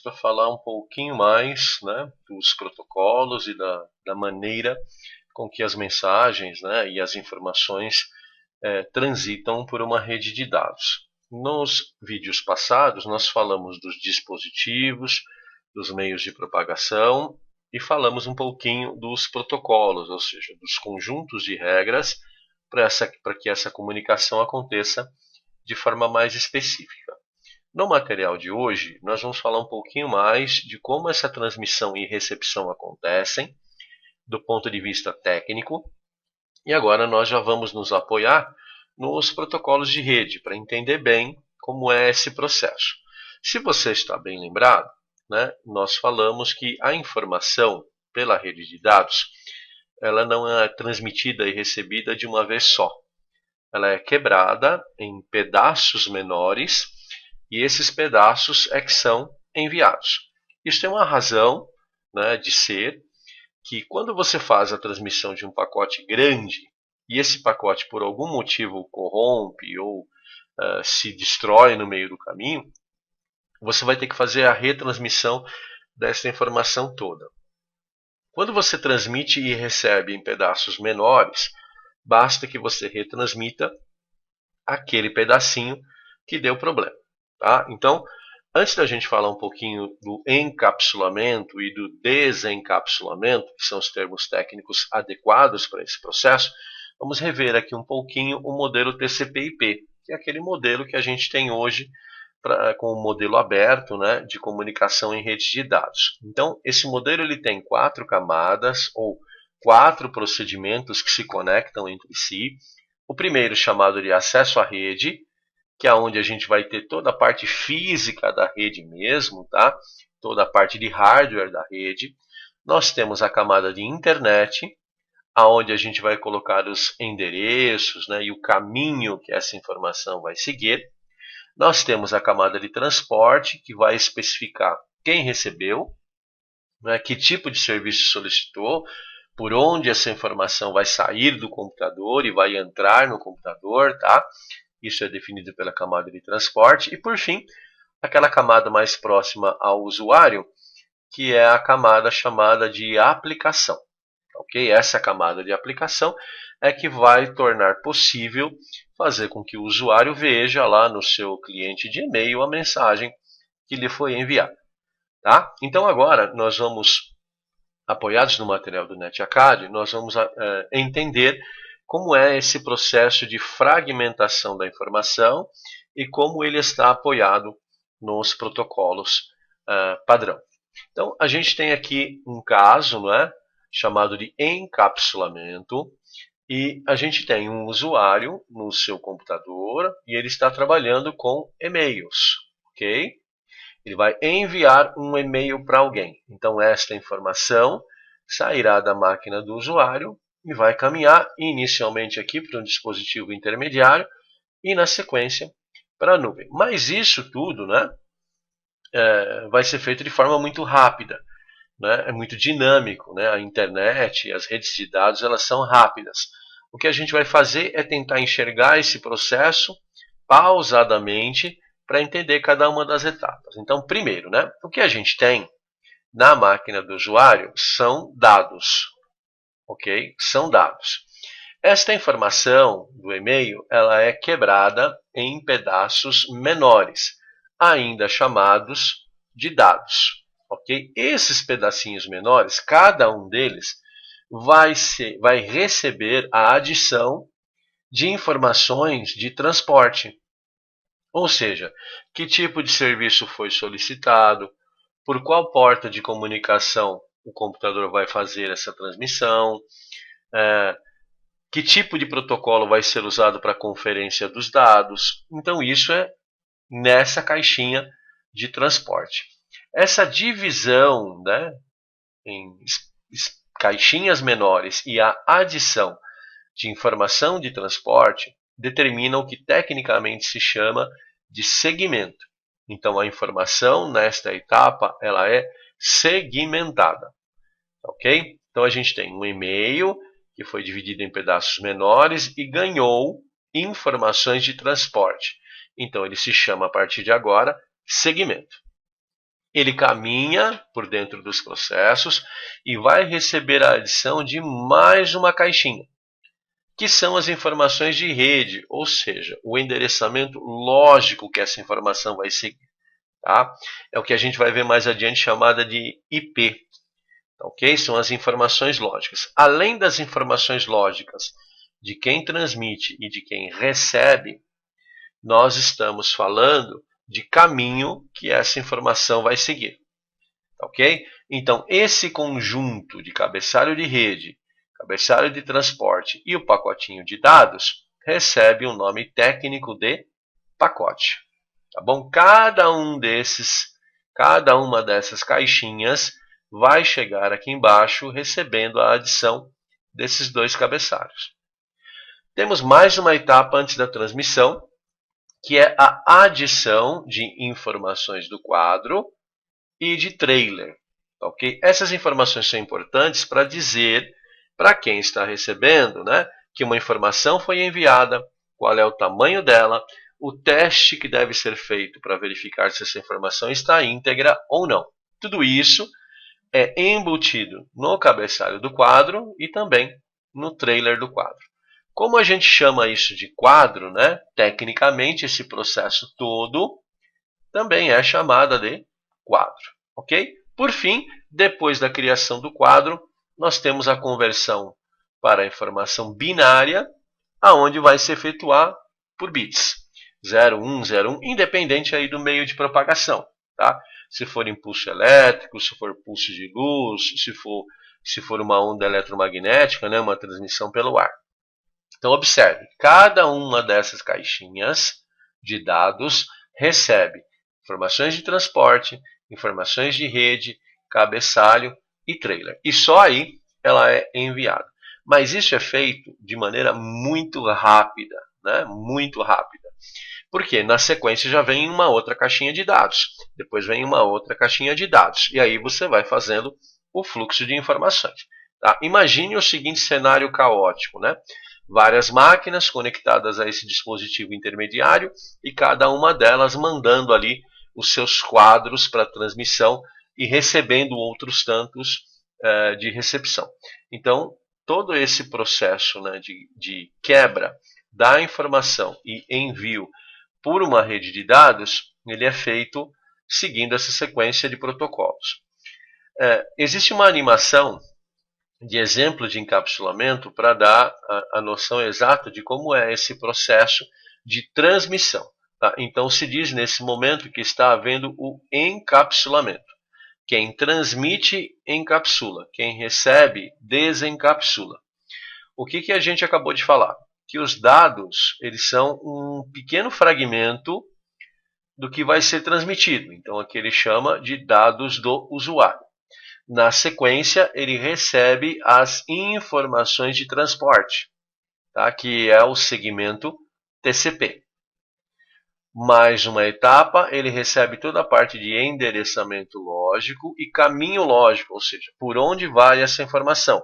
para falar um pouquinho mais, né, dos protocolos e da maneira com que as mensagens, né, e as informações transitam por uma rede de dados. Nos vídeos passados, nós falamos dos dispositivos, dos meios de propagação e falamos um pouquinho dos protocolos, ou seja, dos conjuntos de regras para que essa comunicação aconteça de forma mais específica. No material de hoje, nós vamos falar um pouquinho mais de como essa transmissão e recepção acontecem, do ponto de vista técnico, e agora nós já vamos nos apoiar nos protocolos de rede para entender bem como é esse processo. Se você está bem lembrado, né, nós falamos que a informação pela rede de dados ela não é transmitida e recebida de uma vez só. Ela é quebrada em pedaços menores e esses pedaços é que são enviados. Isso tem uma razão, né, de ser, que quando você faz a transmissão de um pacote grande e esse pacote por algum motivo corrompe ou se destrói no meio do caminho, você vai ter que fazer a retransmissão dessa informação toda. Quando você transmite e recebe em pedaços menores, basta que você retransmita aquele pedacinho que deu problema. Tá? Então, antes da gente falar um pouquinho do encapsulamento e do desencapsulamento, que são os termos técnicos adequados para esse processo, vamos rever aqui um pouquinho o modelo TCP/IP, que é aquele modelo que a gente tem hoje com o modelo aberto, né, de comunicação em redes de dados. Então, esse modelo ele tem 4 camadas ou 4 procedimentos que se conectam entre si. O primeiro chamado de acesso à rede, que é onde a gente vai ter toda a parte física da rede mesmo, tá? Toda a parte de hardware da rede. Nós temos a camada de internet, aonde a gente vai colocar os endereços, né, e o caminho que essa informação vai seguir. Nós temos a camada de transporte, que vai especificar quem recebeu, né, que tipo de serviço solicitou, por onde essa informação vai sair do computador e vai entrar no computador, tá? Isso é definido pela camada de transporte. E, por fim, aquela camada mais próxima ao usuário, que é a camada chamada de aplicação. Okay? Essa camada de aplicação é que vai tornar possível fazer com que o usuário veja lá no seu cliente de e-mail a mensagem que lhe foi enviada. Tá? Então, agora, nós vamos, apoiados no material do NetAcad, nós vamos entender como é esse processo de fragmentação da informação e como ele está apoiado nos protocolos padrão. Então, a gente tem aqui um caso, não é, chamado de encapsulamento, e a gente tem um usuário no seu computador e ele está trabalhando com e-mails, ok? Ele vai enviar um e-mail para alguém. Então, esta informação sairá da máquina do usuário e vai caminhar inicialmente aqui para um dispositivo intermediário e, na sequência, para a nuvem. Mas isso tudo, né, vai ser feito de forma muito rápida, né, é muito dinâmico. Né, a internet e as redes de dados elas são rápidas. O que a gente vai fazer é tentar enxergar esse processo pausadamente para entender cada uma das etapas. Então, primeiro, né, o que a gente tem na máquina do usuário são dados. Ok? São dados. Esta informação do e-mail ela é quebrada em pedaços menores, ainda chamados de dados. Ok? Esses pedacinhos menores, cada um deles vai receber a adição de informações de transporte. Ou seja, que tipo de serviço foi solicitado, por qual porta de comunicação o computador vai fazer essa transmissão, que tipo de protocolo vai ser usado para a conferência dos dados. Então, isso é nessa caixinha de transporte. Essa divisão, né, em caixinhas menores e a adição de informação de transporte determinam o que tecnicamente se chama de segmento. Então, a informação nesta etapa ela é segmentada. Ok? Então, a gente tem um e-mail que foi dividido em pedaços menores e ganhou informações de transporte. Então, ele se chama, a partir de agora, segmento. ele caminha por dentro dos processos e vai receber a adição de mais uma caixinha, que são as informações de rede, ou seja, o endereçamento lógico que essa informação vai seguir. Tá? É o que a gente vai ver mais adiante chamada de IP. Ok? São as informações lógicas. Além das informações lógicas de quem transmite e de quem recebe, nós estamos falando de caminho que essa informação vai seguir. Ok? Então, esse conjunto de cabeçalho de rede, cabeçalho de transporte e o pacotinho de dados recebe o nome técnico de pacote. Tá bom? Cada uma dessas caixinhas vai chegar aqui embaixo recebendo a adição desses dois cabeçalhos. Temos mais uma etapa antes da transmissão, que é a adição de informações do quadro e de trailer. Okay? Essas informações são importantes para dizer para quem está recebendo, né, que uma informação foi enviada, qual é o tamanho dela, o teste que deve ser feito para verificar se essa informação está íntegra ou não. Tudo isso é embutido no cabeçalho do quadro e também no trailer do quadro. Como a gente chama isso de quadro, né? Tecnicamente, esse processo todo também é chamado de quadro. Ok? Por fim, depois da criação do quadro, nós temos a conversão para a informação binária, aonde vai se efetuar por bits. 0, 1, 0, 1, independente aí do meio de propagação. Tá? Se for impulso elétrico, se for pulso de luz, se for uma onda eletromagnética, né, uma transmissão pelo ar. Então, observe, cada uma dessas caixinhas de dados recebe informações de transporte, informações de rede, cabeçalho e trailer. E só aí ela é enviada. Mas isso é feito de maneira muito rápida, né? Muito rápida. Porque na sequência já vem uma outra caixinha de dados, depois vem uma outra caixinha de dados, e aí você vai fazendo o fluxo de informações. Tá? Imagine o seguinte cenário caótico, né? Várias máquinas conectadas a esse dispositivo intermediário e cada uma delas mandando ali os seus quadros para transmissão e recebendo outros tantos de recepção. Então, todo esse processo, né, de quebra da informação e envio por uma rede de dados, ele é feito seguindo essa sequência de protocolos. Existe uma animação de exemplo de encapsulamento para dar a noção exata de como é esse processo de transmissão. Tá? Então, se diz nesse momento que está havendo o encapsulamento. Quem transmite, encapsula. Quem recebe, desencapsula. O que a gente acabou de falar? Que os dados eles são um pequeno fragmento do que vai ser transmitido. Então, aqui ele chama de dados do usuário. Na sequência, ele recebe as informações de transporte, tá? Que é o segmento TCP. Mais uma etapa, ele recebe toda a parte de endereçamento lógico e caminho lógico, ou seja, por onde vai essa informação,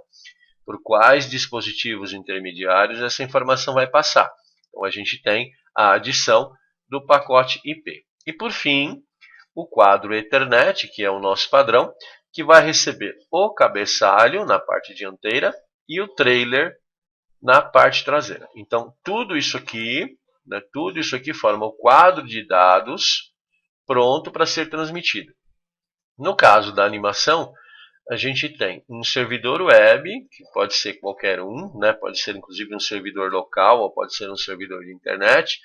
por quais dispositivos intermediários essa informação vai passar. Então, a gente tem a adição do pacote IP. E, por fim, o quadro Ethernet, que é o nosso padrão, que vai receber o cabeçalho na parte dianteira e o trailer na parte traseira. Então, tudo isso aqui forma o quadro de dados pronto para ser transmitido. No caso da animação, a gente tem um servidor web, que pode ser qualquer um, né? Pode ser inclusive um servidor local ou pode ser um servidor de internet,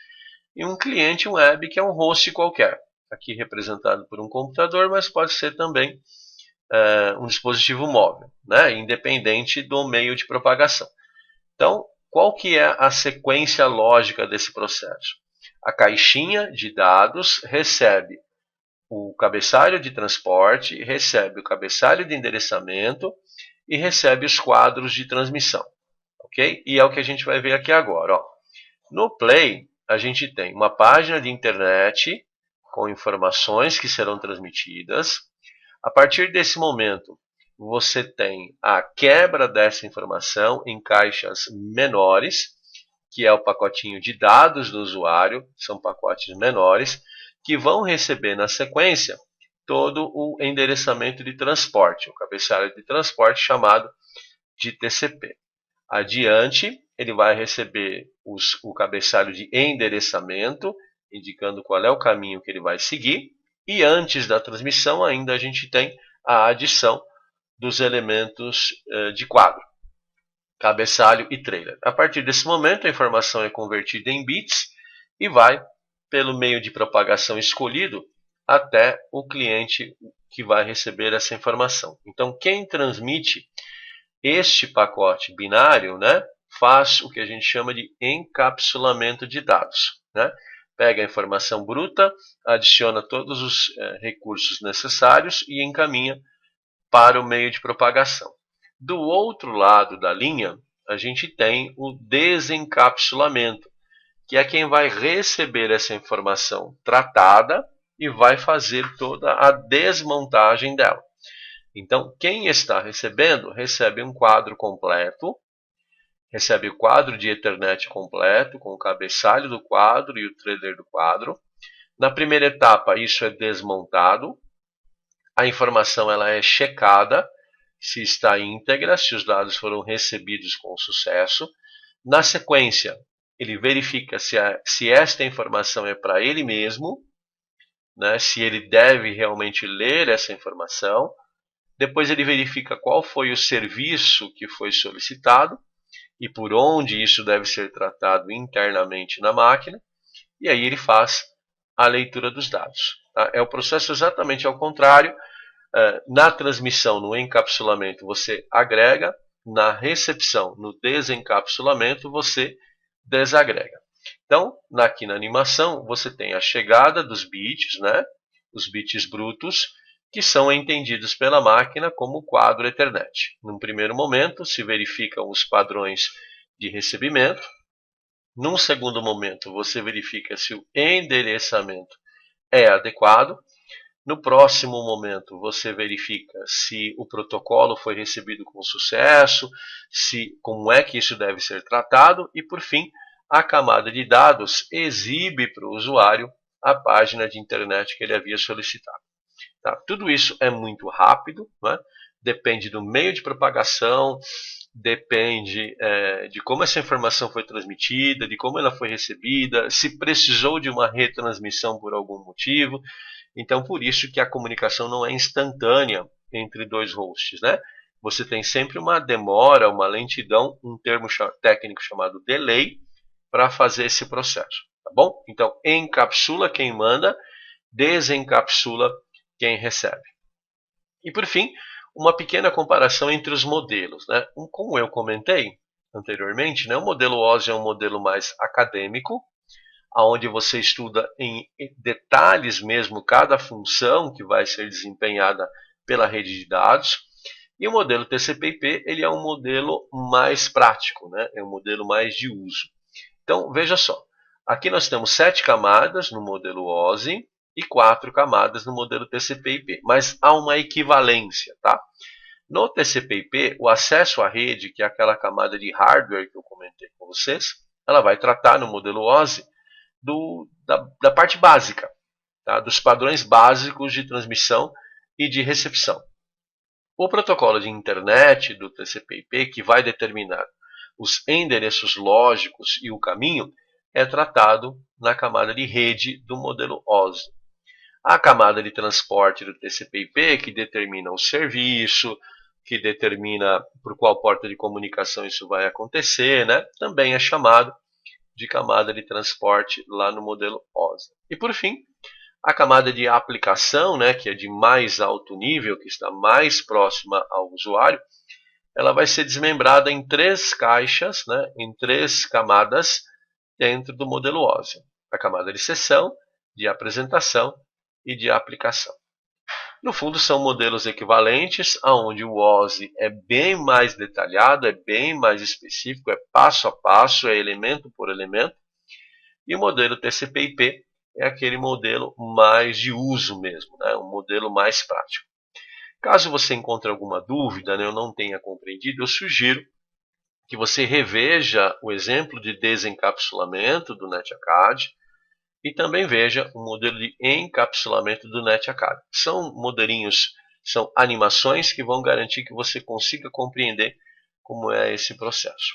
e um cliente web que é um host qualquer, aqui representado por um computador, mas pode ser também um dispositivo móvel, né? Independente do meio de propagação. Então, qual que é a sequência lógica desse processo? A caixinha de dados recebe o cabeçalho de transporte, recebe o cabeçalho de endereçamento e recebe os quadros de transmissão. Ok? E é o que a gente vai ver aqui agora. Ó. No Play, a gente tem uma página de internet com informações que serão transmitidas. A partir desse momento, você tem a quebra dessa informação em caixas menores, que é o pacotinho de dados do usuário, são pacotes menores, que vão receber na sequência todo o endereçamento de transporte, o cabeçalho de transporte chamado de TCP. Adiante, ele vai receber o cabeçalho de endereçamento, indicando qual é o caminho que ele vai seguir. E antes da transmissão, ainda a gente tem a adição dos elementos de quadro, cabeçalho e trailer. A partir desse momento, a informação é convertida em bits e vai, pelo meio de propagação escolhido, até o cliente que vai receber essa informação. Então, quem transmite este pacote binário, né, faz o que a gente chama de encapsulamento de dados, né? Pega a informação bruta, adiciona todos os recursos necessários e encaminha para o meio de propagação. Do outro lado da linha, a gente tem o desencapsulamento, que é quem vai receber essa informação tratada e vai fazer toda a desmontagem dela. Então, quem está recebendo, recebe um quadro completo, recebe o quadro de Ethernet completo, com o cabeçalho do quadro e o trailer do quadro. Na primeira etapa, isso é desmontado. A informação ela é checada, se está íntegra, se os dados foram recebidos com sucesso. Na sequência, ele verifica se esta informação é para ele mesmo, né, se ele deve realmente ler essa informação. Depois ele verifica qual foi o serviço que foi solicitado e por onde isso deve ser tratado internamente na máquina. E aí ele faz a leitura dos dados. Tá? É o processo exatamente ao contrário. Na transmissão, no encapsulamento, você agrega. Na recepção, no desencapsulamento, você desagrega. Então, aqui na animação, você tem a chegada dos bits, né? Os bits brutos, que são entendidos pela máquina como quadro Ethernet. Num primeiro momento, se verificam os padrões de recebimento. Num segundo momento, você verifica se o endereçamento é adequado. No próximo momento, você verifica se o protocolo foi recebido com sucesso, como é que isso deve ser tratado. E, por fim, a camada de dados exibe para o usuário a página de internet que ele havia solicitado. Tá? Tudo isso é muito rápido, né? Depende do meio de propagação, depende de como essa informação foi transmitida, de como ela foi recebida, se precisou de uma retransmissão por algum motivo. Então, por isso que a comunicação não é instantânea entre dois hosts, né? Você tem sempre uma demora, uma lentidão, um termo técnico chamado delay, para fazer esse processo, tá bom? Então, encapsula quem manda, desencapsula quem recebe. E por fim, uma pequena comparação entre os modelos, né? Como eu comentei anteriormente, né? O modelo OSI é um modelo mais acadêmico, onde você estuda em detalhes mesmo cada função que vai ser desempenhada pela rede de dados. E o modelo TCP/IP ele é um modelo mais prático, né? É um modelo mais de uso. Então, veja só. Aqui nós temos 7 camadas no modelo OSI e 4 camadas no modelo TCP/IP. Mas há uma equivalência, tá? No TCP/IP, o acesso à rede, que é aquela camada de hardware que eu comentei com vocês, ela vai tratar no modelo OSI da parte básica, tá? Dos padrões básicos de transmissão e de recepção. O protocolo de internet do TCP/IP, que vai determinar os endereços lógicos e o caminho, é tratado na camada de rede do modelo OSI. A camada de transporte do TCP/IP, que determina o serviço, que determina por qual porta de comunicação isso vai acontecer, né? Também é chamado de camada de transporte lá no modelo OSI. E por fim, a camada de aplicação, né, que é de mais alto nível, que está mais próxima ao usuário, ela vai ser desmembrada em 3 caixas, né, em 3 camadas dentro do modelo OSI. A camada de sessão, de apresentação e de aplicação. No fundo, são modelos equivalentes, onde o OSI é bem mais detalhado, é bem mais específico, é passo a passo, é elemento por elemento. E o modelo TCP/IP é aquele modelo mais de uso mesmo, né? Um modelo mais prático. Caso você encontre alguma dúvida, né, eu não tenha compreendido, eu sugiro que você reveja o exemplo de desencapsulamento do NetAcad, e também veja o modelo de encapsulamento do NetAcademy. São modelinhos, são animações que vão garantir que você consiga compreender como é esse processo.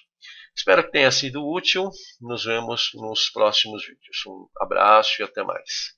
Espero que tenha sido útil. Nos vemos nos próximos vídeos. Um abraço e até mais.